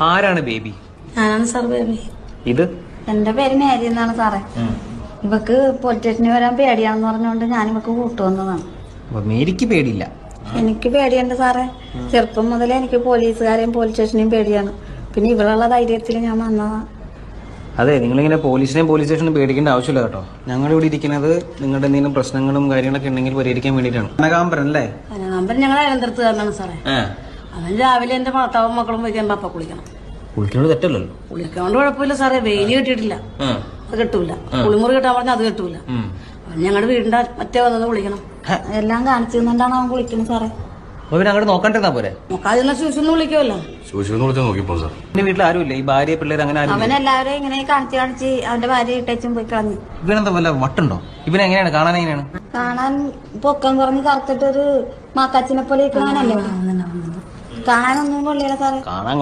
ആരാണ് ബേബി? ഞാനാണ് sir baby. ഇത് എന്റെ പേര് മേരി എന്നാണ് സാറേ. ഇവക്ക് പോലീസ് സ്റ്റേഷനിൽ വരാൻ പേടിയാണെന്ന് പറഞ്ഞുകൊണ്ട് ഞാൻ ഇവക്ക് കൂട്ടുവന്നതാണ്. മേരിക്ക് പേടിയില്ല? എനിക്ക് പേടിയുണ്ട് സാറേ. ചെറുപ്പം മുതലേ എനിക്ക് പോലീസുകാരെയും പോലീസ് സ്റ്റേഷനെയും പേടിയാണ്. പിന്നെ ഇവളുള്ള ധൈര്യത്തിൽ ഞാൻ വന്നതാണ്. അതെ, നിങ്ങളിങ്ങനെ പോലീസ് സ്റ്റേഷനും പേടിക്കേണ്ട ആവശ്യമില്ല കേട്ടോ. ഞങ്ങളിവിടെ ഇരിക്കുന്നത് നിങ്ങളുടെ എന്തെങ്കിലും പ്രശ്നങ്ങളും കാര്യങ്ങളൊക്കെ ഉണ്ടെങ്കിൽ പരിഹരിക്കാൻ വേണ്ടിയിട്ടാണ്. കനകാംബരൻ അല്ലേ? കനകാംബരൻ ഞങ്ങൾ അയലന്തരത്തുകാരനാണ് സാറേ. അവൻ രാവിലെ എന്റെ ഭർത്താവും മക്കളും പോയിക്കാൻ പപ്പ കുളിക്കണം. കുളിക്കുന്നത് തെറ്റല്ലല്ലോ. കുളിക്കാണ്ട് കുഴപ്പമില്ല സാറേ. വെയില് കിട്ടിയിട്ടില്ല, അത് കെട്ടൂല. കുളിമുറി കിട്ടാൻ പറഞ്ഞാൽ അത് കെട്ടൂല. ഞങ്ങളുടെ വീടിന്റെ മറ്റേ വന്നത് കുളിക്കണം. എല്ലാം കാണിച്ചു തന്നിട്ടാണ് അവൻ കുളിക്കുന്നത് സാറേ. പിന്നെ അങ്ങോട്ട് നോക്കണ്ടിരുന്നാ പോരെ? നോക്കാതിരുന്ന ശൂശൊന്നും വിളിക്കുമല്ലോ. എന്റെ വീട്ടിൽ ആരുമില്ല, ഈ ഭാര്യ പിള്ളേർ അങ്ങനെ ആരും. അവൻ എല്ലാവരും ഇങ്ങനെ കാണിച്ച് അവന്റെ ഭാര്യ ഇട്ടേച്ചും പോയി കളഞ്ഞു. ഇവനെന്താ വല്ല വട്ടുണ്ടോ? ഇവനെങ്ങനെയാണ് കാണാൻ? എങ്ങനെയാണ് കാണാൻ? പൊക്കം കുറഞ്ഞ് കറുത്തിട്ടൊരു മാക്കാച്ചിനെ പോലെ കാണാനല്ലേ. കാണാനൊന്നും കൊള്ളില്ല സാറേ. കാണാൻ